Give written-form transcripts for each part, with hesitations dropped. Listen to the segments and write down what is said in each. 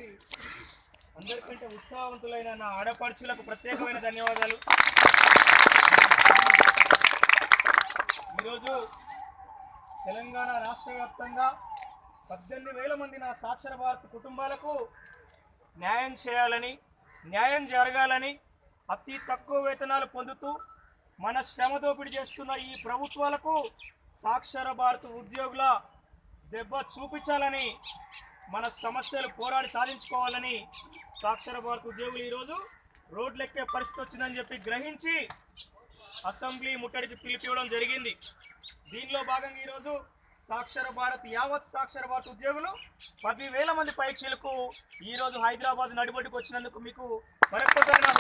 మరి అందరికంటే ఉత్సాహవంతులైన నా ఆడపడుచులకు ప్రత్యేకమైన ధన్యవాదాలు. ఈరోజు తెలంగాణ రాష్ట్ర వ్యాప్తంగా 18,000 మంది నా సాక్షర భారత్ కుటుంబాలకు న్యాయం చేయాలని, న్యాయం జరగాలని, అతి తక్కువ వేతనాలు పొందుతూ మన శ్రమ దోపిడీ చేస్తున్న ఈ ప్రభుత్వాలకు సాక్షర భారత్ ఉద్యోగుల దెబ్బ చూపించాలని, మన సమస్యలు పోరాడి సాధించుకోవాలని సాక్షర భారత్ ఉద్యోగులు ఈరోజు రోడ్లెక్కే పరిస్థితి వచ్చిందని చెప్పి గ్రహించి అసెంబ్లీ ముట్టడికి పిలిపివ్వడం జరిగింది. దీనిలో భాగంగా ఈరోజు సాక్షర భారత్ యావత్ సాక్షర భారత్ ఉద్యోగులు 10,000 మంది పరీక్షలకు ఈరోజు హైదరాబాద్ నడిబొడ్డుకు వచ్చినందుకు మీకు మరొకసారి నా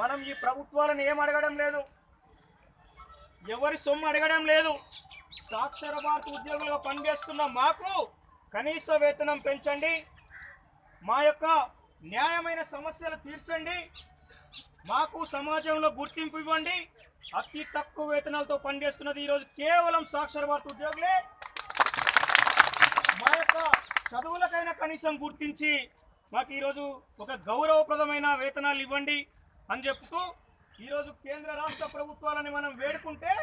మనం ఈ ప్రభుత్వాలను ఏం అడగడం లేదు, ఎవరి సొమ్ము అడగడం లేదు. సాక్షర భారత్ ఉద్యోగులుగా పనిచేస్తున్న మాకు కనీస వేతనం పెంచండి, మా యొక్క న్యాయమైన సమస్యలు తీర్చండి, మాకు సమాజంలో గుర్తింపు ఇవ్వండి. అతి తక్కువ వేతనాలతో పనిచేస్తున్నది ఈరోజు కేవలం సాక్షర భారత్ ఉద్యోగులే. మా యొక్క చదువులకైనా కనీసం గుర్తించి మాకు ఈరోజు ఒక గౌరవప్రదమైన వేతనాలు ఇవ్వండి అని చెప్తూ ఈరోజు కేంద్ర రాష్ట్ర ప్రభుత్వాలని మనం వేడుకుంటే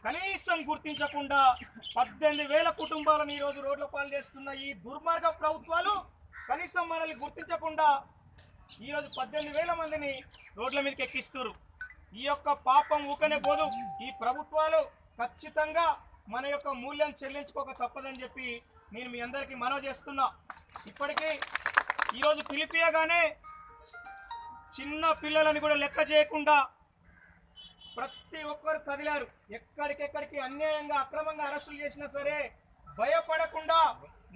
కనీసం గుర్తించకుండా 18,000 కుటుంబాలను ఈరోజు రోడ్ల పాలు చేస్తున్న ఈ దుర్మార్గ ప్రభుత్వాలు కనీసం మనల్ని గుర్తించకుండా ఈరోజు 18,000 మందిని రోడ్ల మీదకి ఎక్కిస్తున్నారు. ఈ యొక్క పాపం ఊకనే పోదు. ఈ ప్రభుత్వాలు ఖచ్చితంగా మన యొక్క మూల్యం చెల్లించుకోక తప్పదని చెప్పి నేను మీ అందరికీ మనవి చేస్తున్నా. ఇప్పటికీ ఈరోజు పిలిపియగానే చిన్న పిల్లలని కూడా లెక్క చేయకుండా ప్రతి ఒక్కరు కదిలారు. ఎక్కడికెక్కడికి అన్యాయంగా అక్రమంగా అరెస్టులు చేసినా సరే భయపడకుండా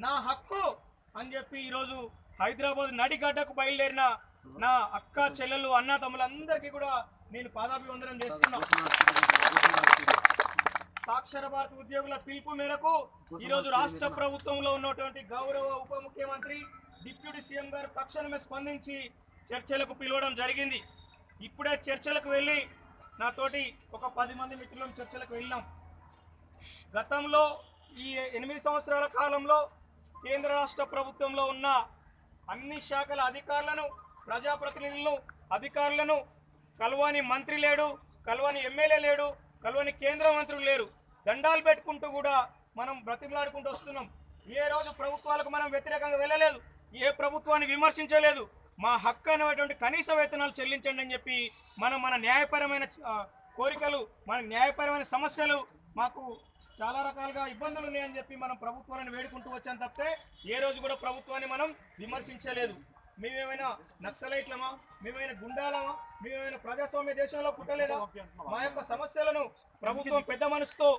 నా హక్కు అని చెప్పి ఈరోజు హైదరాబాద్ నడిగడ్డకు బయలుదేరిన నా అక్క చెల్లెలు అన్న తమ్ములందరికీ కూడా నేను పాదాభివందనం చేస్తున్నా. సాక్షర భారత్ ఉద్యోగుల పిలుపు మేరకు ఈరోజు రాష్ట్ర ప్రభుత్వంలో ఉన్నటువంటి గౌరవ ఉప ముఖ్యమంత్రి డిప్యూటీ సీఎం గారు తక్షణమే స్పందించి చర్చలకు పిలవడం జరిగింది. ఇప్పుడే చర్చలకు వెళ్ళి నాతోటి ఒక 10 మంది మిత్రులను చర్చలకు వెళ్ళినాం. గతంలో ఈ 8 సంవత్సరాల కాలంలో కేంద్ర రాష్ట్ర ప్రభుత్వంలో ఉన్న అన్ని శాఖల అధికారులను, ప్రజాప్రతినిధులను, అధికారులను కలవని మంత్రి లేడు, కలవని ఎమ్మెల్యే లేడు, కలవని కేంద్ర మంత్రులు లేరు. దండాలు పెట్టుకుంటూ కూడా మనం బ్రతిమలాడుకుంటూ వస్తున్నాం. ఏ రోజు ప్రభుత్వాలకు మనం వ్యతిరేకంగా వెళ్ళలేదు, ఏ ప్రభుత్వాన్ని విమర్శించలేదు. మా హక్కు అనేటువంటి కనీస వేతనాలు చెల్లించండి అని చెప్పి మన న్యాయపరమైన కోరికలు, మన న్యాయపరమైన సమస్యలు, మాకు చాలా రకాలుగా ఇబ్బందులు ఉన్నాయని చెప్పి మనం ప్రభుత్వాన్ని వేడుకుంటూ వచ్చాం తప్పితే ఏ రోజు కూడా ప్రభుత్వాన్ని మనం విమర్శించలేదు. మేమేమైనా నక్సలైట్లమా, మేమైనా గుండాలమా, మేమైనా ప్రజాస్వామ్య దేశంలో పుట్టలేదా? మా యొక్క సమస్యలను ప్రభుత్వం పెద్ద మనసుతో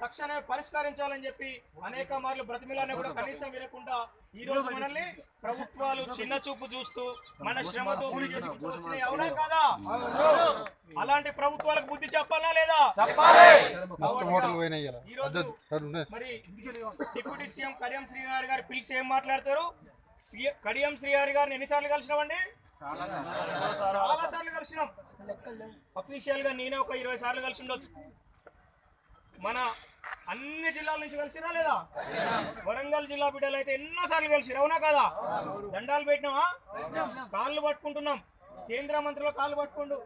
తక్షణమే పరిష్కరించాలని చెప్పి అనేక మార్లు బ్రతిమిలాన్ని కూడా కనీసం వినకుండా ఈ రోజు మనల్ని ప్రభుత్వాలు చిన్న చూపు చూస్తూ మన శ్రమతో వచ్చినాయి. అవునా కాదా? అలాంటి ప్రభుత్వాలకు బుద్ధి చెప్పాలా లేదా? మరి డిప్యూటీ సీఎం కడియం శ్రీహరి గారు పిలిచి ఏం మాట్లాడతారు? కడియం శ్రీహరి గారిని ఎన్నిసార్లు కలిసినామండి? చాలా సార్లు కలిసినాం. అఫీషియల్ గా నేనే ఒక 20 సార్లు కలిసి ఉండొచ్చు. మన అన్ని జిల్లాల నుంచి కలిసిరా లేదా? వరంగల్ జిల్లా బిడ్డలు అయితే ఎన్నోసార్లు కలిసి, అవునా కదా? దండాలు పెట్టినామా, కాళ్ళు పట్టుకుంటున్నాం. కేంద్ర మంత్రుల కాళ్ళు పట్టుకుంటూ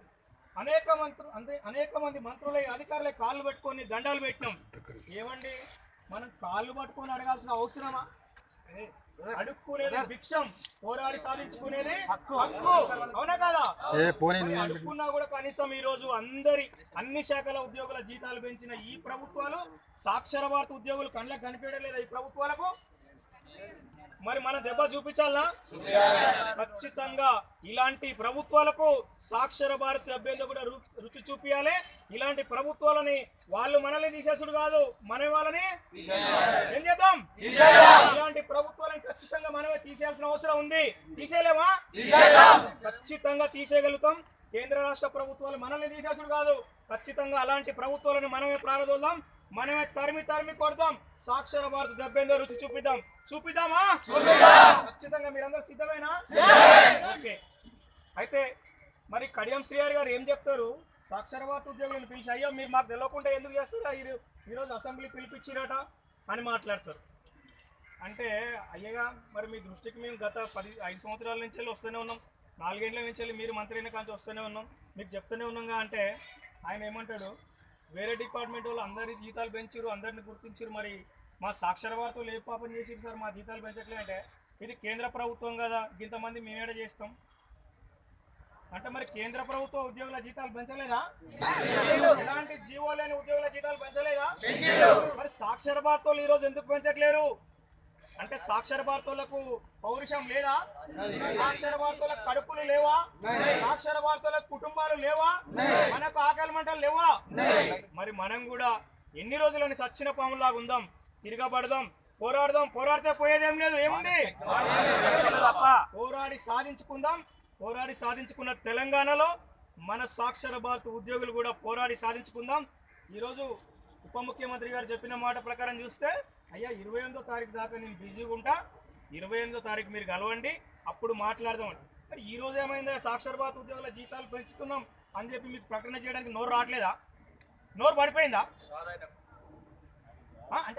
అనేక మంది మంత్రుల అధికారులే కాళ్ళు పట్టుకొని దండాలు పెట్టినాం. ఏమండి, మనం కాళ్ళు పట్టుకొని అడగాల్సిన అవసరమా? అడుక్కునేది భిక్షం, పోరాడి సాధించుకునేది హక్కు. అవునా కదా? అడుక్కున్నా కూడా కనీసం ఈ రోజు అన్ని శాఖల ఉద్యోగుల జీతాలు పెంచిన ఈ ప్రభుత్వాలు సాక్షర భారత్ ఉద్యోగులు కళ్ళకు కనిపించడం లేదా? ఈ ప్రభుత్వాలకు మరి మన దెబ్బ చూపించాలా? ఖచ్చితంగా ఇలాంటి ప్రభుత్వాలకు సాక్షర భారత్ దెబ్బేందుకు కూడా రుచి చూపించాలి. ఇలాంటి ప్రభుత్వాలని వాళ్ళు మనల్ని తీసేసుడు కాదు, మన వాళ్ళని ఏం చేద్దాం? ఇలాంటి ప్రభుత్వాలను ఖచ్చితంగా మనమే తీసేయాల్సిన అవసరం ఉంది. తీసేయలేమా? ఖచ్చితంగా తీసేయగలుగుతాం. కేంద్ర రాష్ట్ర ప్రభుత్వాలు మనల్ని తీసేసుడు కాదు, ఖచ్చితంగా అలాంటి ప్రభుత్వాలను మనమే ప్రారంభిద్దాం, మనమే తరిమి కొడదాం. సాక్షర భారత్ దెబ్బేందో రుచి చూపిద్దామా? ఖచ్చితంగా మీరందరూ సిద్ధమేనా? ఓకే. అయితే మరి కడియం శ్రీహరి గారు ఏం చెప్తారు? సాక్షర భారత్ ఉద్యోగులను పిలిచి, అయ్యో మీరు మాకు తెలియకుండా ఎందుకు చేస్తారా, ఈరోజు అసెంబ్లీ పిలిపించిరట అని మాట్లాడతారు. అంటే అయ్యగా మరి మీ దృష్టికి మేము గత 5 సంవత్సరాల నుంచి వెళ్ళి వస్తూనే ఉన్నాం, 4 ఏళ్ల నుంచి వెళ్ళి మీరు మంత్రి అయిన కాంచి వస్తూనే ఉన్నాం, మీకు చెప్తూనే ఉన్నాగా. అంటే ఆయన ఏమంటాడు, వేరే డిపార్ట్మెంట్ వాళ్ళు అందరి జీతాలు పెంచారు, అందరిని గుర్తించారు, మరి మా సాక్షర వార్తలు ఏ పాపం చేసిరు సార్, మా జీతాలు పెంచట్లే. అంటే ఇది కేంద్ర ప్రభుత్వం కదా, ఇంతమంది మేమేడ చేస్తాం అంటే మరి కేంద్ర ప్రభుత్వ ఉద్యోగుల జీతాలు పెంచలేదా? ఎలాంటి జీవో లేని ఉద్యోగుల జీతాలు పెంచలేదా? మరి సాక్షర భారతోళ్ళు ఈ రోజు ఎందుకు పెంచట్లేరు అంటే సాక్షర భారతోళ్లకు పౌరుషం లేదా? సాక్షర భారతోళ్ళకు కడుపులు లేవా? సాక్షర భారతోళ్ళకు కుటుంబాలు లేవా? మనకు ఆకలి మంటలు లేవా? మరి మనం కూడా ఎన్ని రోజులని సచ్చిన పాములాగా ఉందాం, తిరగబడదాం, పోరాడదాం. పోరాడితే పోయేదేం లేదు, ఏముంది? పోరాడి సాధించుకుందాం. పోరాడి సాధించుకున్న తెలంగాణలో మన సాక్షర భారత ఉద్యోగులు కూడా పోరాడి సాధించుకుందాం. ఈరోజు ఉప ముఖ్యమంత్రి గారు చెప్పిన మాట ప్రకారం చూస్తే, అయ్యా 28వ తారీఖు దాకా నేను బిజీగా ఉంటా, 28వ తారీఖు మీరు కలవండి, అప్పుడు మాట్లాడదాం. మరి ఈ రోజు ఏమైందా? సాక్షర భారత ఉద్యోగుల జీతాలు పెంచుతున్నాం అని చెప్పి మీకు ప్రకటన చేయడానికి నోరు రావట్లేదా? నోరు పడిపోయిందా? అంటే